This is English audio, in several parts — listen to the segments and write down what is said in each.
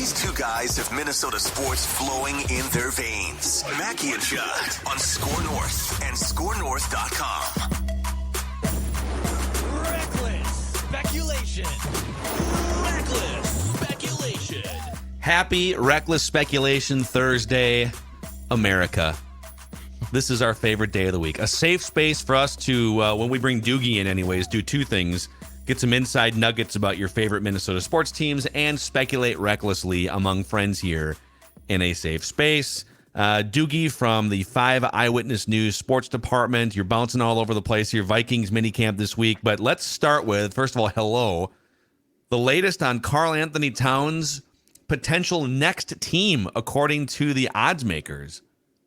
These two guys have Minnesota sports flowing in their veins. Mackey and Judd on Score North and ScoreNorth.com. Reckless speculation. Reckless speculation. Happy Reckless Speculation Thursday, America. This is our favorite day of the week. A safe space for us to, when we bring Doogie in anyways, do two things. Get some inside nuggets about your favorite Minnesota sports teams and speculate recklessly among friends here in a safe space. Doogie from the 5 Eyewitness News Sports Department. You're bouncing all over the place here. Vikings minicamp this week. But let's start with, first of all, hello. The latest on Karl-Anthony Towns' potential next team, according to the odds makers.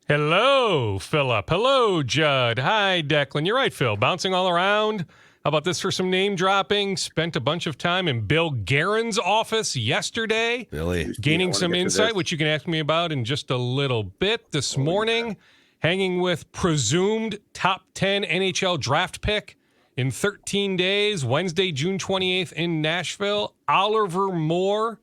Hello, Phillip. Hello, Judd. Hi, Declan. You're right, Phil. Bouncing all around. How about this for some name dropping? Spent a bunch of time in Bill Guerin's office yesterday. Billy. Gaining some insight, which you can ask me about in just a little bit. This morning, hanging with presumed top 10 NHL draft pick in 13 days, Wednesday, June 28th in Nashville. Oliver Moore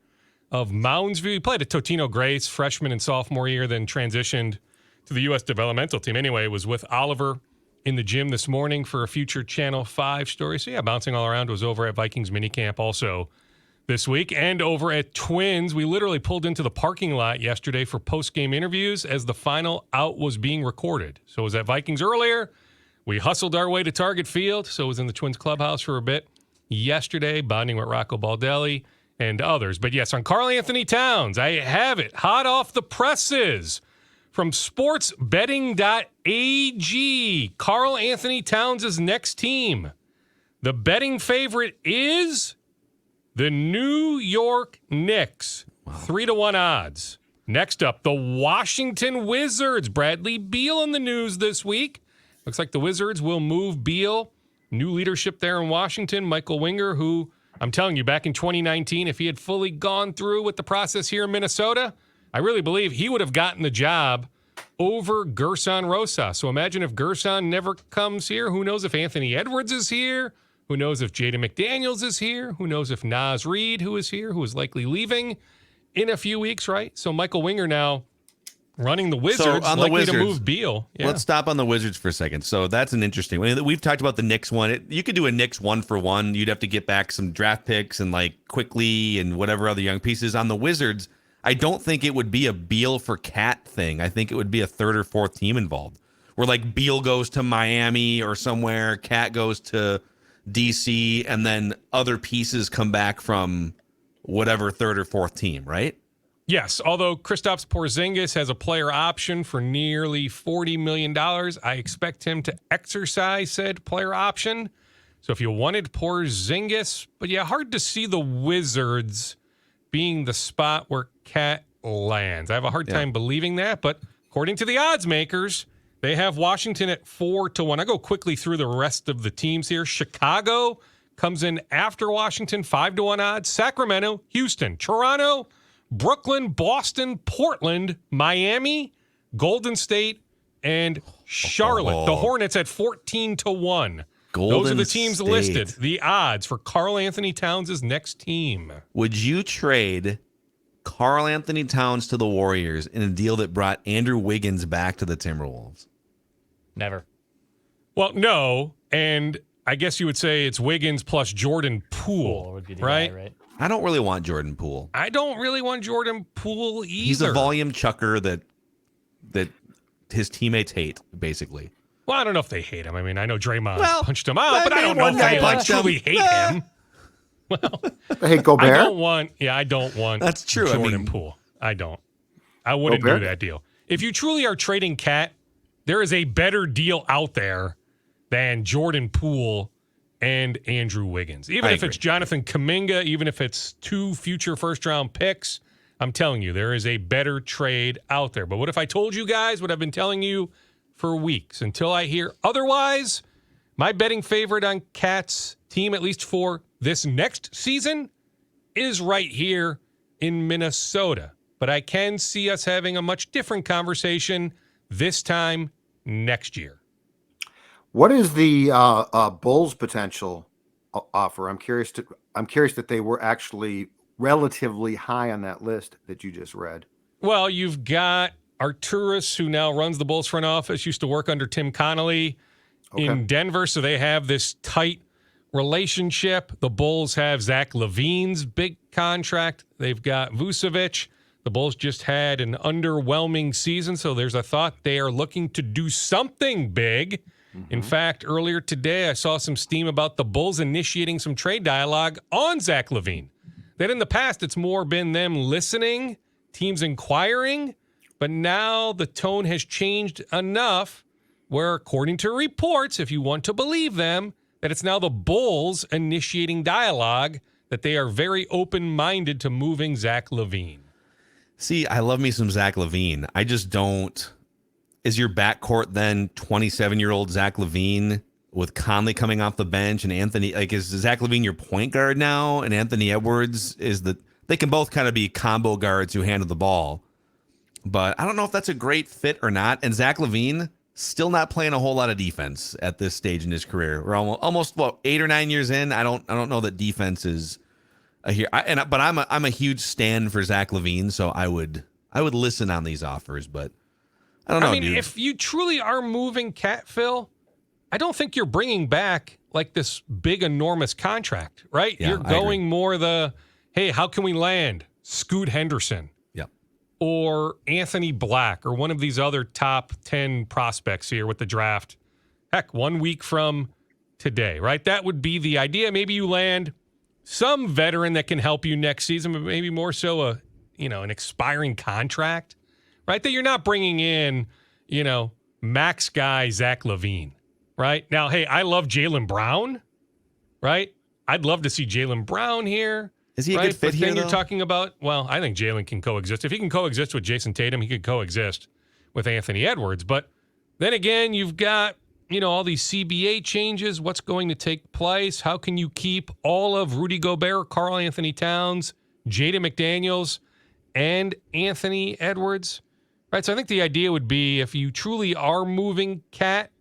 of Moundsview. He played at Totino Grace freshman and sophomore year, then transitioned to the U.S. developmental team. Anyway, was with Oliver in the gym this morning for a future Channel 5 story. So, yeah, bouncing all around. Was over at Vikings minicamp also this week. And over at Twins, we literally pulled into the parking lot yesterday for post-game interviews as the final out was being recorded. So, it was at Vikings earlier. We hustled our way to Target Field. So, it was in the Twins clubhouse for a bit yesterday, bonding with Rocco Baldelli and others. But, yes, on Karl-Anthony Towns, I have it hot off the presses. From sportsbetting.ag, Karl-Anthony Towns' next team. The betting favorite is the New York Knicks. 3-1 odds. Next up, the Washington Wizards. Bradley Beal in the news this week. Looks like the Wizards will move Beal. New leadership there in Washington. Michael Winger, who, I'm telling you, back in 2019, if he had fully gone through with the process here in Minnesota, I really believe he would have gotten the job over Gerson Rosas. So imagine if Gerson never comes here. Who knows if Anthony Edwards is here? Who knows if Jaden McDaniels is here? Who knows if Naz Reid, who is here, who is likely leaving in a few weeks, right? So Michael Winger now running the Wizards, so on likely the Wizards, to move Beal. Yeah. Let's stop on the Wizards for a second. So that's an interesting one. We've talked about the Knicks one. You could do a Knicks 1-for-1. You'd have to get back some draft picks and like quickly and whatever other young pieces. On the Wizards, I don't think it would be a Beal for Cat thing. I think it would be a third or fourth team involved, where like Beal goes to Miami or somewhere, Cat goes to DC, and then other pieces come back from whatever third or fourth team, right? Yes, although Kristaps Porzingis has a player option for nearly $40 million, I expect him to exercise said player option. So if you wanted Porzingis, but yeah, hard to see the Wizards being the spot where Cat lands. I have a hard time believing that, but according to the odds makers, they have Washington at 4-1. I go quickly through the rest of the teams here. Chicago comes in after Washington, 5-1 odds. Sacramento, Houston, Toronto, Brooklyn, Boston, Portland, Miami, Golden State, and Charlotte. The Hornets at 14-1. Those are the teams listed. The odds for Karl-Anthony Towns' next team. Would you trade Karl-Anthony Towns to the Warriors in a deal that brought Andrew Wiggins back to the Timberwolves? Never. Well, no. And I guess you would say it's Wiggins plus Jordan Poole, would be the right? guy, right? I don't really want Jordan Poole. I don't really want Jordan Poole either. He's a volume chucker that his teammates hate, basically. Well, I don't know if they hate him. I mean, I know Draymond Well, punched him out, but I don't know if they truly hate him. Well, Hey, Gobert. I don't want That's true. Jordan Poole. I don't. I wouldn't do that deal. If you truly are trading Cat, there is a better deal out there than Jordan Poole and Andrew Wiggins. Even if it's Jonathan Kuminga, even if it's 2 future first-round picks, I'm telling you, there is a better trade out there. But what if I told you guys what I've been telling you for weeks until I hear otherwise? My betting favorite on Cat's team, at least for this next season, is right here in Minnesota. But I can see us having a much different conversation this time next year. What is the Bulls' potential offer? I'm curious that they were actually relatively high on that list that you just read? Well, you've got Arturis, who now runs the Bulls front office, used to work under Tim Connolly in Denver, so they have this tight relationship. The Bulls have Zach LaVine's big contract. They've got Vucevic. The Bulls just had an underwhelming season, so there's a thought they are looking to do something big. In fact, earlier today, I saw some steam about the Bulls initiating some trade dialogue on Zach LaVine. That in the past, it's more been them listening, teams inquiring, but now the tone has changed enough where, according to reports, if you want to believe them, that it's now the Bulls initiating dialogue, that they are very open-minded to moving Zach LaVine. See, I love me some Zach LaVine. I just don't. Is your backcourt then 27-year-old Zach LaVine with Conley coming off the bench and Anthony? Like, is Zach LaVine your point guard now, and Anthony Edwards is the? They can both kind of be combo guards who handle the ball, but I don't know if that's a great fit or not. And Zach LaVine still not playing a whole lot of defense at this stage in his career. We're almost 8 or 9 years in. I don't know that defense is here. But I'm a huge stan for Zach LaVine, so I would listen on these offers, but I don't know. I mean, dude, if you truly are moving Cat, Phil, I don't think you're bringing back like this big, enormous contract, right? Yeah, you're going more the, hey, how can we land Scoot Henderson? Yep. Or Anthony Black, or one of these other top 10 prospects here with the draft. Heck, 1 week from today, right? That would be the idea. Maybe you land some veteran that can help you next season, but maybe more so an expiring contract, right? That you're not bringing in, max guy Zach LaVine, right? Now, hey, I love Jaylen Brown, right? I'd love to see Jaylen Brown here. Is he a right? good fit but here, then though? You're talking about, well, I think Jaylen can coexist. If he can coexist with Jason Tatum, he could coexist with Anthony Edwards. But then again, you've got, all these CBA changes. What's going to take place? How can you keep all of Rudy Gobert, Karl-Anthony Towns, Jaden McDaniels, and Anthony Edwards? Right, so I think the idea would be, if you truly are moving Cat,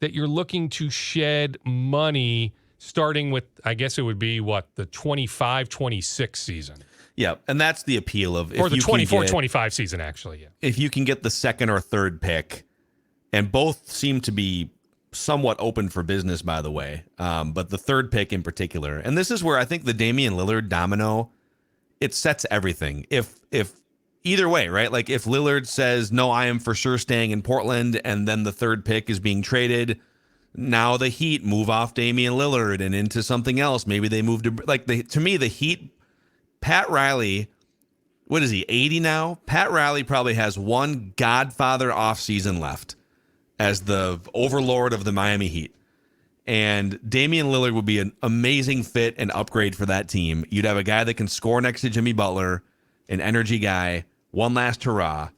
that you're looking to shed money starting with, I guess it would be, the 25-26 season. Yeah, and that's the appeal of... Or the 24-25 season, actually, yeah. If you can get the second or third pick, and both seem to be somewhat open for business, by the way, but the third pick in particular, and this is where I think the Damian Lillard domino, it sets everything. If either way, right? Like, if Lillard says, no, I am for sure staying in Portland, and then the third pick is being traded, now the Heat move off Damian Lillard and into something else. Maybe they move to, to me, the Heat, Pat Riley, what is he, 80 now? Pat Riley probably has one Godfather offseason left as the overlord of the Miami Heat. And Damian Lillard would be an amazing fit and upgrade for that team. You'd have a guy that can score next to Jimmy Butler, an energy guy, one last hurrah.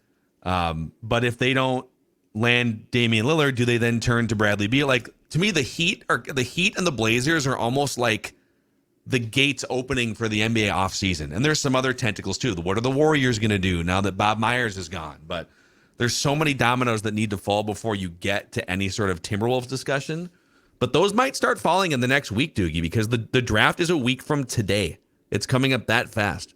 But if they don't land Damian Lillard, do they then turn to Bradley Beal? Like, to me, the Heat and the Blazers are almost like the gates opening for the NBA offseason. And there's some other tentacles too. What are the Warriors going to do now that Bob Myers is gone? But there's so many dominoes that need to fall before you get to any sort of Timberwolves discussion. But those might start falling in the next week, Doogie, because the draft is a week from today. It's coming up that fast.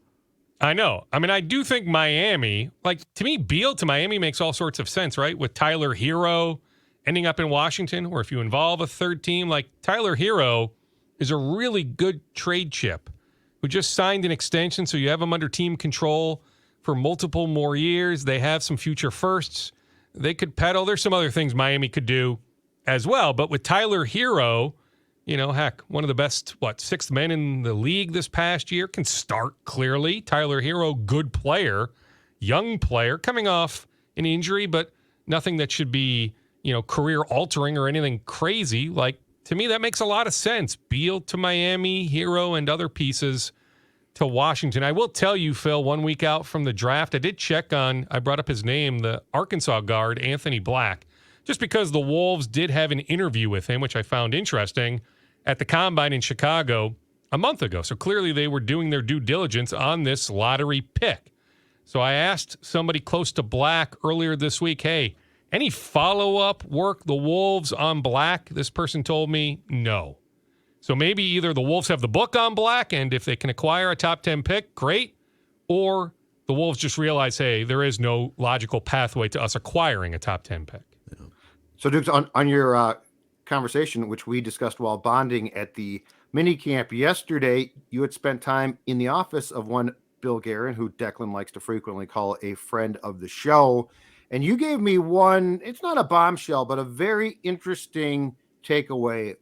I know. I mean, I do think Miami, to me, Beal to Miami makes all sorts of sense, right? With Tyler Hero ending up in Washington, or if you involve a third team, Tyler Hero is a really good trade chip who just signed an extension, so you have him under team control for multiple more years. They have some future firsts. They could pedal. There's some other things Miami could do as well. But with Tyler Hero, heck, one of the best, sixth men in the league this past year, can start clearly. Tyler Hero, good player, young player, coming off an injury, but nothing that should be, career altering or anything crazy. To me, that makes a lot of sense. Beal to Miami, Hero, and other pieces to Washington. I will tell you, Phil, 1 week out from the draft, I brought up his name, the Arkansas guard, Anthony Black, just because the Wolves did have an interview with him, which I found interesting, at the Combine in Chicago a month ago. So clearly they were doing their due diligence on this lottery pick. So I asked somebody close to Black earlier this week, hey, any follow-up work the Wolves on Black? This person told me no. So maybe either the Wolves have the book on black, and if they can acquire a top 10 pick, great, or the Wolves just realize, hey, there is no logical pathway to us acquiring a top 10 pick. Yeah. So, Dukes, on your conversation, which we discussed while bonding at the mini camp yesterday, you had spent time in the office of one Bill Guerin, who Declan likes to frequently call a friend of the show. And you gave me one, it's not a bombshell, but a very interesting takeaway.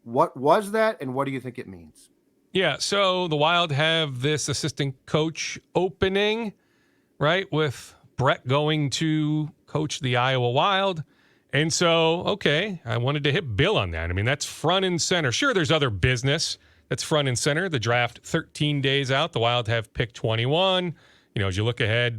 What was that, and what do you think it means? Yeah, so the Wild have this assistant coach opening, right, with Brett going to coach the Iowa Wild. And so, okay, I wanted to hit Bill on that. I mean, that's front and center. Sure, there's other business that's front and center. The draft 13 days out. The Wild have pick 21. As you look ahead,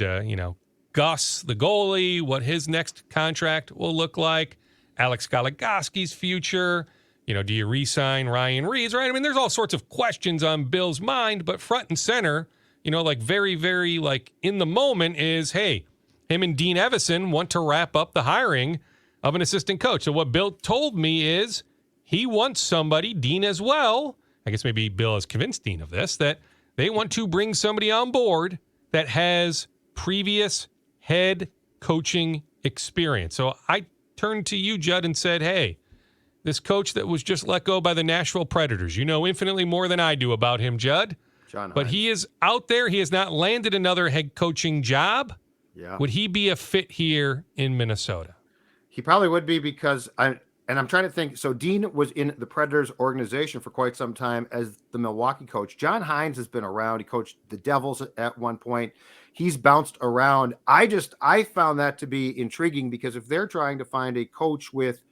Gus, the goalie, what his next contract will look like, Alex Goligoski's future. Do you re-sign Ryan Reeves, right? I mean, there's all sorts of questions on Bill's mind, but front and center, very, very, in the moment is, hey, him and Dean Evison want to wrap up the hiring of an assistant coach. So what Bill told me is he wants somebody, Dean as well, I guess maybe Bill has convinced Dean of this, that they want to bring somebody on board that has previous head coaching experience. So I turned to you, Judd, and said, hey, this coach that was just let go by the Nashville Predators. You know infinitely more than I do about him, Judd. But he is out there. He has not landed another head coaching job. Yeah. Would he be a fit here in Minnesota? He probably would be, because I'm trying to think. So Dean was in the Predators organization for quite some time as the Milwaukee coach. John Hines has been around. He coached the Devils at one point. He's bounced around. I found that to be intriguing, because if they're trying to find a coach with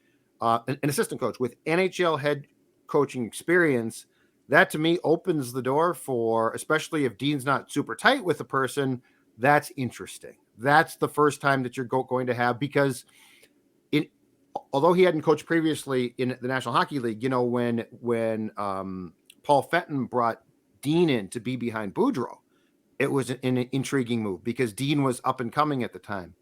an assistant coach with NHL head coaching experience, that to me opens the door for, especially if Dean's not super tight with the person, that's interesting. That's the first time that you're going to have, because although he hadn't coached previously in the National Hockey League, when Paul Fenton brought Dean in to be behind Boudreau, it was an intriguing move because Dean was up and coming at the time.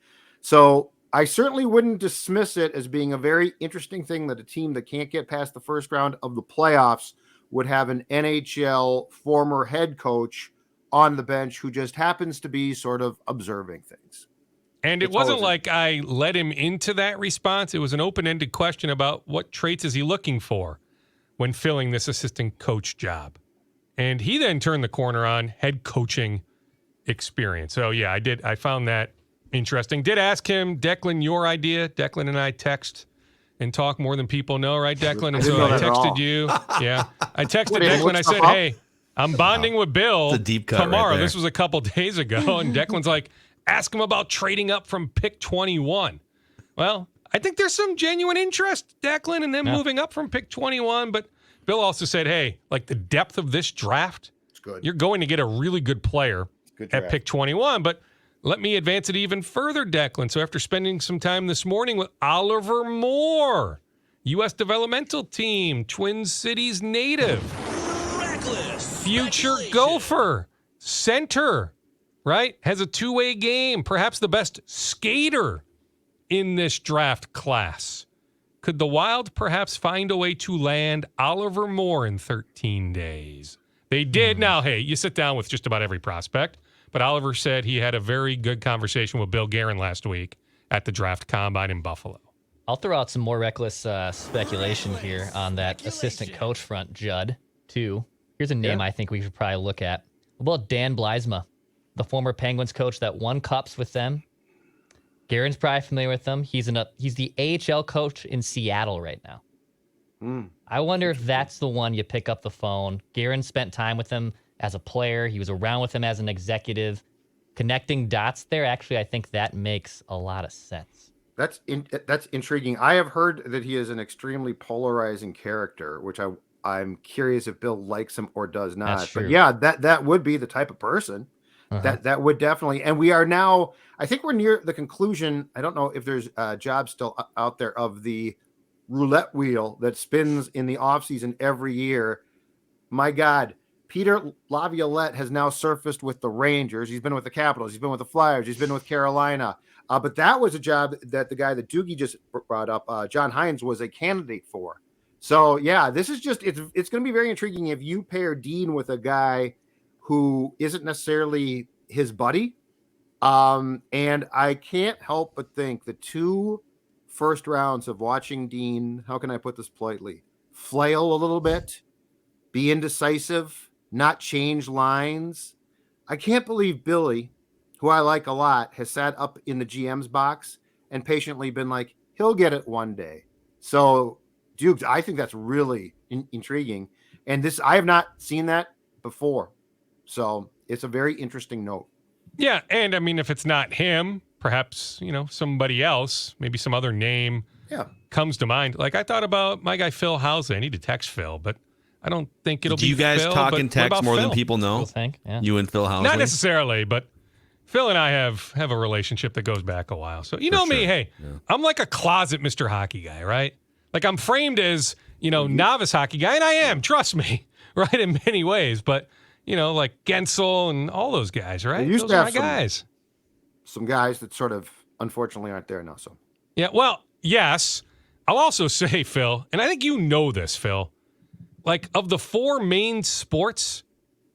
So I certainly wouldn't dismiss it as being a very interesting thing that a team that can't get past the first round of the playoffs would have an NHL former head coach on the bench who just happens to be sort of observing things. And it wasn't like I led him into that response. It was an open-ended question about what traits is he looking for when filling this assistant coach job. And he then turned the corner on head coaching experience. So, yeah, I found that interesting. Did ask him, Declan, your idea. Declan and I text and talk more than people know, right, Declan? And so I texted you. Yeah. I texted Declan. I said, hey, I'm bonding with Bill it's a deep cut tomorrow. right there. This was a couple days ago. And Declan's like, ask him about trading up from pick 21. Well, I think there's some genuine interest, Declan, in them moving up from pick 21. But Bill also said, hey, the depth of this draft, it's good. You're going to get a really good player at pick 21. But let me advance it even further, Declan. So after spending some time this morning with Oliver Moore, U.S. developmental team, Twin Cities native, Reckless future speculation. Gopher, center, right? Has a two-way game, perhaps the best skater in this draft class. Could the Wild perhaps find a way to land Oliver Moore in 13 days? They did. Now, hey, you sit down with just about every prospect, but Oliver said he had a very good conversation with Bill Guerin last week at the draft combine in Buffalo. I'll throw out some more reckless speculation here on that assistant coach front, Judd, too. Here's a name I think we should probably look at. What about Dan Bleisma, the former Penguins coach that won cups with them? Guerin's probably familiar with them. He's the AHL coach in Seattle right now. I wonder if that's the one you pick up the phone. Guerin spent time with him as a player. He was around with him as an executive. Connecting dots there, actually, I think that makes a lot of sense. That's intriguing. I have heard that he is an extremely polarizing character, which I'm curious if Bill likes him or does not. That's true. But yeah, that would be the type of person. That would definitely. And we are now, I think we're near the conclusion. I don't know if there's jobs still out there of the roulette wheel that spins in the offseason every year. My God, Peter Laviolette has now surfaced with the Rangers. He's been with the Capitals. He's been with the Flyers. He's been with Carolina. But that was a job that the guy that Doogie just brought up, John Hines, was a candidate for. So yeah, this is just it's going to be very intriguing if you pair Dean with a guy who isn't necessarily his buddy. And I can't help but think the 2 first rounds of watching Dean, how can I put this politely, flail a little bit, be indecisive, not change lines. I can't believe Billy, who I like a lot, has sat up in the GM's box and patiently been like, he'll get it one day. So, Duke, I think that's really intriguing. And this, I have not seen that before. So it's a very interesting note. Yeah, and I mean, if it's not him, perhaps, somebody else, maybe some other name comes to mind. Like I thought about my guy Phil Housley. I need to text Phil, but I don't think it'll be Phil. Do you guys talk and text more than people know? Yeah. You and Phil Housley? Not necessarily, but Phil and I have a relationship that goes back a while. So you know me, hey, I'm like a closet Mr. Hockey guy, right? Like I'm framed as, novice hockey guy, and I am, trust me, right, in many ways. But, like Gensel and all those guys, right? Those are my guys. Some guys that sort of unfortunately aren't there now. So yeah, well, yes. I'll also say, Phil, and I think you know this, Phil, like of the 4 main sports,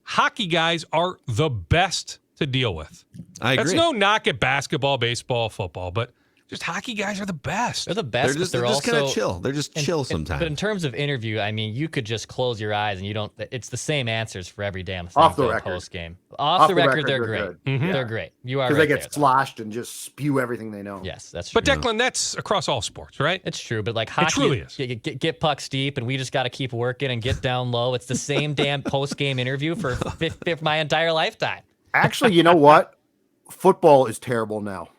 hockey guys are the best to deal with. I agree. That's no knock at basketball, baseball, football, but just hockey guys are the best. They're the best. They're just also kind of chill. They're just chill sometimes. But in terms of interview, I mean, you could just close your eyes and you don't. It's the same answers for every damn thing. Off the record. Post game. Off the record, they're great. Mm-hmm. They're great. You are because right they get sloshed and just spew everything they know. Yes, that's true. But Declan, that's across all sports, right? It's true, but like hockey, it truly is. Get pucks deep, and we just got to keep working and get down low. It's the same damn post game interview for my entire lifetime. Actually, you know what? Football is terrible now.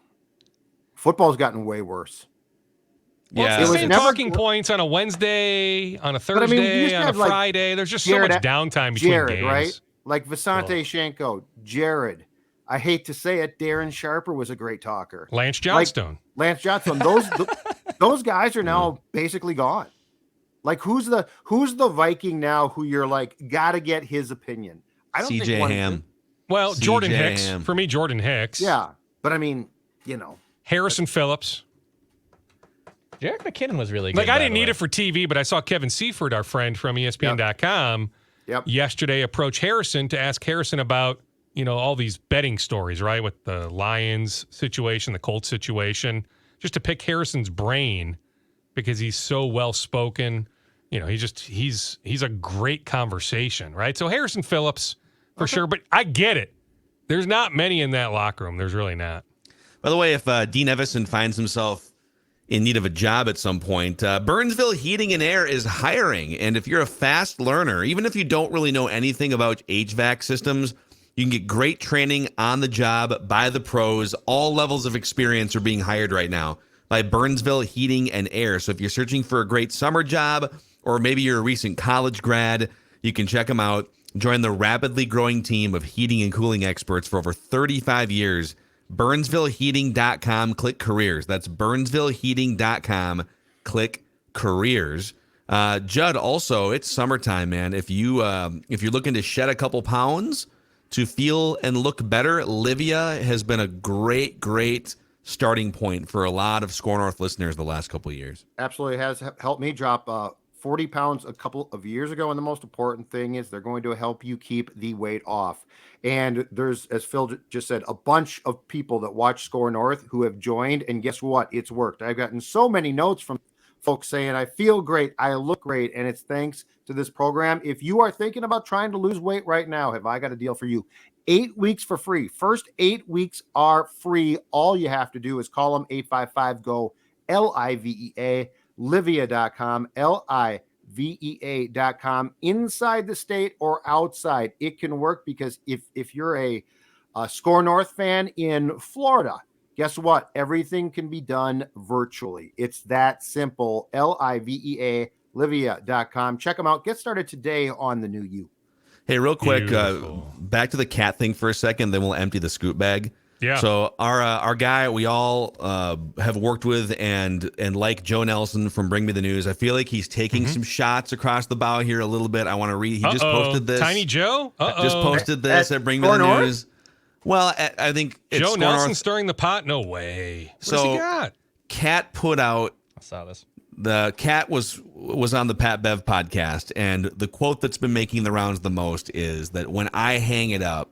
Football's gotten way worse. Well, Yeah, it's the was same never- talking points on a Wednesday, on a But I mean, you Thursday, used to on a have, like, Friday. There's just Jared- so much downtime between Jared, games. right? Like Visante Shenko, Jared. I hate to say it, Darren Sharper was a great talker. Lance Johnstone. Lance Johnstone. Those guys are now basically gone. Like who's the Viking now who you're like gotta get his opinion? I don't CJ think one- Ham. Well, Jordan CJ Hicks. Ham. For me, Jordan Hicks. Yeah, but I mean, Harrison Phillips. Jarek McKinnon was really good. Like, I by didn't the need way. it for TV, but I saw Kevin Seifert, our friend from ESPN.com, yesterday approach Harrison to ask Harrison about, all these betting stories, right? With the Lions situation, the Colts situation, just to pick Harrison's brain because he's so well-spoken. He's a great conversation, right? So Harrison Phillips, for sure, but I get it. There's not many in that locker room. There's really not. By the way, if Dean Evison finds himself in need of a job at some point, Burnsville Heating and Air is hiring. And if you're a fast learner, even if you don't really know anything about HVAC systems, you can get great training on the job by the pros. All levels of experience are being hired right now by Burnsville Heating and Air. So if you're searching for a great summer job, or maybe you're a recent college grad, you can check them out. Join the rapidly growing team of heating and cooling experts for over 35 years. BurnsvilleHeating.com, click careers. That's BurnsvilleHeating.com, click careers. Judd, also, it's summertime, man. If you're looking to shed a couple pounds to feel and look better, Livia has been a great starting point for a lot of Score North listeners the last couple of years. absolutely has helped me drop 40 pounds a couple of years ago. And the most important thing is they're going to help you keep the weight off. And there's, as Phil just said, a bunch of people that watch Score North who have joined. And guess what? It's worked. I've gotten so many notes from folks saying, I feel great. I look great. And it's thanks to this program. If you are thinking about trying to lose weight right now, have I got a deal for you? 8 weeks for free. First 8 weeks are free. All you have to do is call them 855-GO-LIVEA. Livia.com, LIVEA.com, inside the state or outside. It can work because if you're a Score North fan in Florida, guess what? Everything can be done virtually. It's that simple. LIVEA, Livia.com. Check them out. Get started today on the new you. Hey, real quick, Beautiful. back to the cat thing for a second, then we'll empty the scoop bag. Yeah. So our guy we all have worked with and like Joe Nelson from Bring Me the News, I feel like he's taking some shots across the bow here a little bit. I want to read. He just posted this. Tiny Joe? Just posted this at Bring Me the Score North? News. Well, I think it's Joe Score Nelson North. stirring the pot? No way. What So- does he got? Cat put out I saw this. The Cat was on the Pat Bev podcast, and the quote that's been making the rounds the most is that when I hang it up,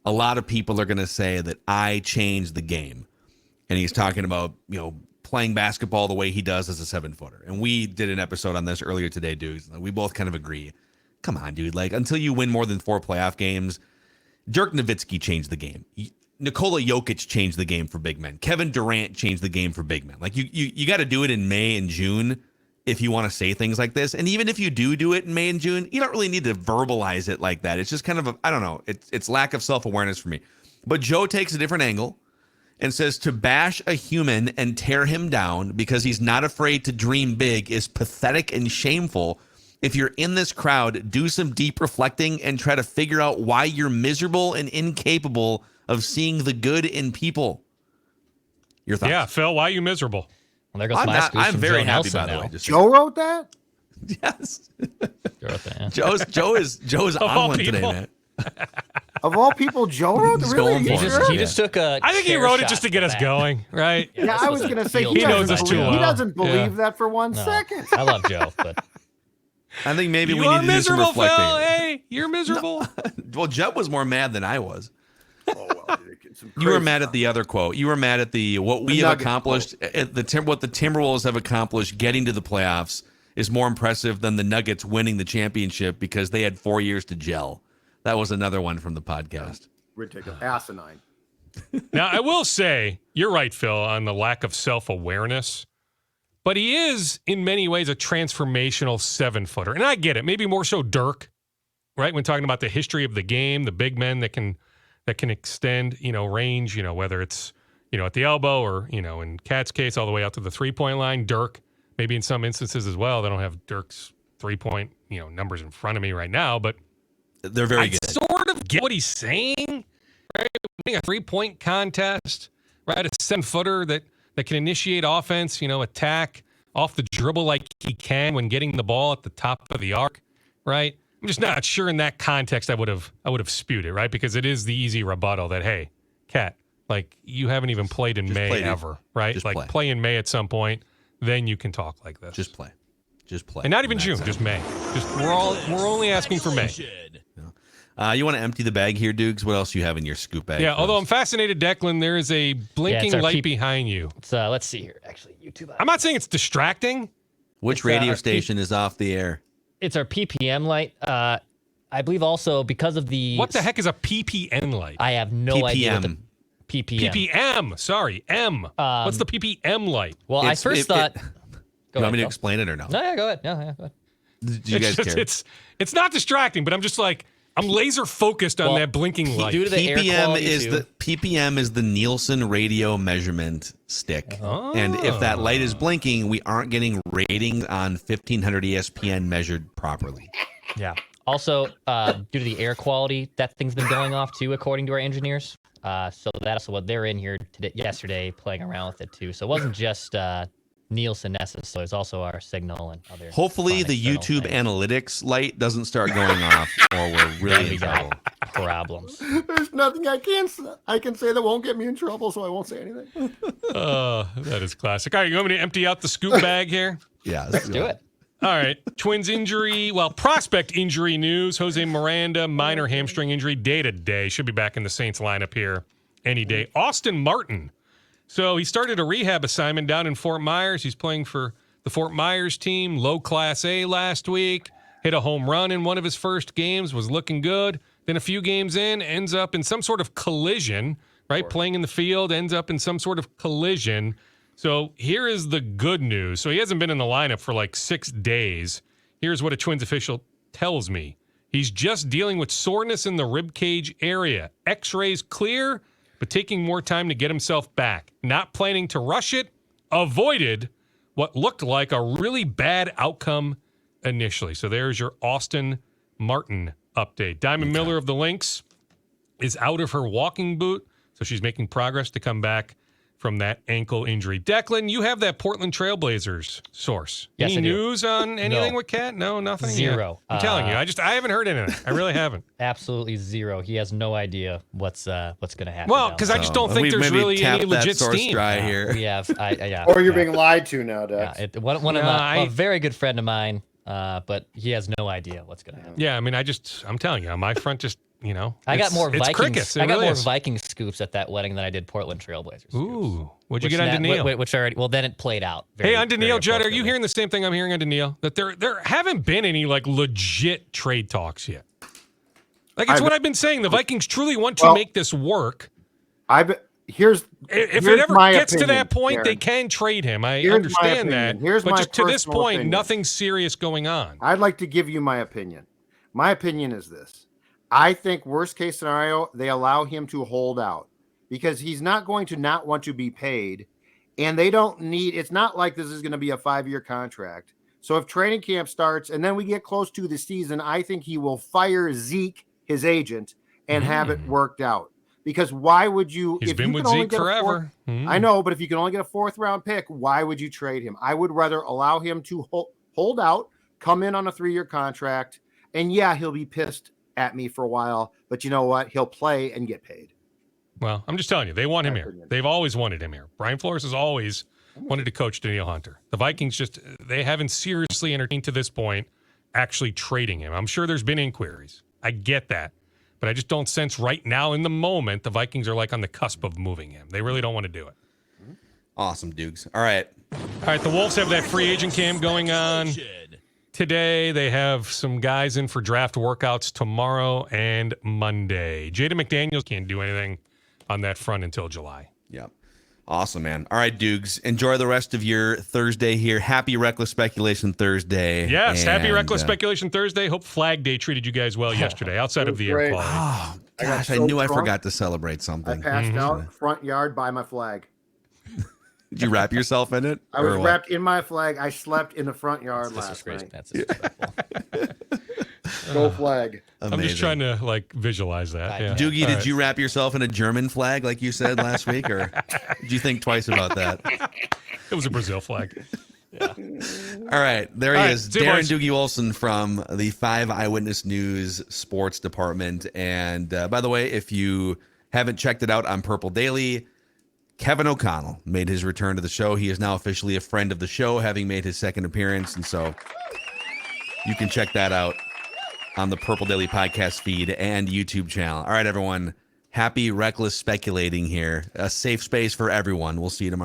a lot of people are going to say that I changed the game. And he's talking about, playing basketball the way he does as a 7-footer. And we did an episode on this earlier today, dudes. We both kind of agree. Come on, dude. Like, until you win more than 4 playoff games, Dirk Nowitzki changed the game. Nikola Jokic changed the game for big men. Kevin Durant changed the game for big men. Like, you got to do it in May and June if you want to say things like this. And even if you do it in May and June, you don't really need to verbalize it like that. It's just kind of I don't know. It's lack of self-awareness for me. But Joe takes a different angle and says to bash a human and tear him down because he's not afraid to dream big is pathetic and shameful. If you're in this crowd, do some deep reflecting and try to figure out why you're miserable and incapable of seeing the good in people. Your thoughts? Yeah, Phil, why are you miserable? Well, there goes my scooch I'm from very Joe happy, Nelson by the now. way. Joe wrote that? Yes. Joe wrote that, yeah. Joe's on all one today, people. man. Of all people, Joe wrote? He's Really? going You for it. sure? He just took a. I think he chair wrote it shot just to to get the us back. going, right? Yeah, this I was was a going to say field he goal. doesn't knows us too believe, well. he doesn't believe Yeah. that for one No, second. I love Joe, but I think maybe You we are need to do some miserable, Phil. reflecting. Hey, you're miserable. Well, Judd was more mad than I was. Oh, well, dude, some You were crazy mad stuff. at the other quote. You were mad at what we The have Nuggets accomplished. What the Timberwolves have accomplished getting to the playoffs is more impressive than the Nuggets winning the championship because they had 4 years to gel. That was another one from the podcast. Ridiculous. Asinine. Now, I will say, you're right, Phil, on the lack of self-awareness. But he is, in many ways, a transformational 7-footer. And I get it. Maybe more so Dirk, right? When talking about the history of the game, the big men that can extend, range, whether it's, at the elbow or, in Cat's case, all the way out to the 3-point line. Dirk, maybe in some instances as well. They don't have Dirk's 3-point, numbers in front of me right now, but They're very I good. sort of get what he's saying, right? Winning a 3-point contest, right? A 7-footer that can initiate offense, attack off the dribble like he can when getting the ball at the top of the arc, right? I'm just not sure in that context I would have spewed it, right? Because it is the easy rebuttal that, hey, Cat, like you haven't even played in Just May play, dude. ever, right? Just like play in May at some point, then you can talk like this. Just play. And not even June, just May. We're only asking for May. You want to empty the bag here, Dukes? What else you have in your scoop bag? Yeah, for although us? I'm fascinated, Declan, there is a blinking our light behind you. let's see here. Actually, YouTube. I'm not saying it's distracting. Which it's, radio our station is off the air? It's our PPM light. I believe also because of the. What the heck is a PPN light? I have no idea. What the PPM. PPM. PPM. Sorry, M. What's the PPM light? Well, I first thought. You want me to explain it or no? No, yeah, go ahead. No, yeah, go ahead. Do you guys care? It's not distracting, but I'm just like I'm laser focused on Well, that blinking light. Due to the air quality PPM is the Nielsen radio measurement stick. And if that light is blinking, we aren't getting ratings on 1500 ESPN measured properly. Yeah. Also, due to the air quality, that thing's been going off too, according to our engineers. So that's what they're in here yesterday playing around with it too. So it wasn't just Nielsen necessarily. It's also our signal and other. Hopefully the YouTube analytics light doesn't start going off or we're really in trouble. Problems. There's nothing I can say that won't get me in trouble, so I won't say anything. That is classic. All right, you want me to empty out the scoop bag here? Yeah, Let's do it. All right. Twins injury, prospect injury news. Jose Miranda, minor hamstring injury, day to day. Should be back in the Saints lineup here any day. Austin Martin. So he started a rehab assignment down in Fort Myers. He's playing for the Fort Myers team, low Class A last week. Hit a home run in one of his first games, was looking good. Then a few games in, ends up in some sort of collision, right? Playing in the field, ends up in some sort of collision. So here is the good news. So he hasn't been in the lineup for like 6 days. Here's what a Twins official tells me. He's just dealing with soreness in the rib cage area. X-rays clear, but taking more time to get himself back. Not planning to rush it. Avoided what looked like a really bad outcome initially. So there's your Austin Martin update. Diamond Miller of the Lynx is out of her walking boot, so she's making progress to come back from that ankle injury. Declan, you have that Portland Trailblazers source. Yes, Any I do. news on anything No. with Cat? No, nothing. Zero. Yeah. I'm telling you, I haven't heard anything. I really haven't. Absolutely zero. He has no idea what's going to happen. Well, down because there. I just don't So, think we there's maybe really tap any that legit source steam. dry here. we have. Yeah. Or you're yeah. being lied to now, Dex. One of No, a very good friend of mine, but he has no idea what's going to happen. Yeah, I mean, I'm telling you, on my front, just, I got more it's Vikings. crickets. It I got really more is. Viking scoops at that wedding than I did Portland Trailblazers. Ooh, what'd you Which get on that- Daniil? Which already, well, then it played out. Hey, on Daniil, Judd, are you appropriately. hearing the same thing I'm hearing on Daniil? That there haven't been any like legit trade talks yet. Like it's what I've been saying. The Vikings truly want to make this work. Here's If here's it ever my gets to opinion, that point, they Darren. can trade him. I Here's my understand that. opinion. Here's but my just to this personal point, opinion. nothing serious going on. I'd like to give you my opinion. My opinion is this. I think worst case scenario, they allow him to hold out because he's not going to not want to be paid. And they don't need, it's not like this is going to be a 5-year contract. So if training camp starts and then we get close to the season, I think he will fire Zeke, his agent, and have it worked out. Because why would you? He's if been you with can only Zeke get a forever. I know, but if you can only get a 4th round pick, why would you trade him? I would rather allow him to hold out, come in on a 3-year contract, and yeah, he'll be pissed at me for a while, but you know what? He'll play and get paid. Well, I'm just telling you, they want him My here. opinion. They've always wanted him here. Brian Flores has always wanted to coach Daniil Hunter. The Vikings they haven't seriously entertained to this point actually trading him. I'm sure there's been inquiries. I get that. But I just don't sense right now in the moment the Vikings are like on the cusp of moving him. They really don't want to do it. Awesome, Dukes. All right. All right, the Wolves have that free agent camp going on today. They have some guys in for draft workouts tomorrow and Monday. Jaden McDaniels can't do anything on that front until July. Yep. Awesome, man. All right, Dukes. Enjoy the rest of your Thursday here. Happy Reckless Speculation Thursday. Yes, happy And, Reckless Speculation Thursday. Hope Flag Day treated you guys well yesterday outside of the air great. quality. Oh, I got gosh, I so knew I drunk. forgot to celebrate I something. passed out front yard by my flag. Did you wrap yourself in it? I was or what? wrapped in my flag. I slept in the front yard last night. That's disrespectful. Go flag. I'm just Amazing. trying to like visualize that. Yeah. Doogie, All did right. you wrap yourself in a German flag like you said last week, or did you think twice about that? It was a Brazil flag. All right, there he All right, is, see you, Darren boys. Doogie Olson from the 5 Eyewitness News Sports Department. And by the way, if you haven't checked it out on Purple Daily, Kevin O'Connell made his return to the show. He is now officially a friend of the show, having made his second appearance, and so you can check that out on the Purple Daily podcast feed and YouTube channel. All right, everyone, happy Reckless Speculating here. A safe space for everyone. We'll see you tomorrow.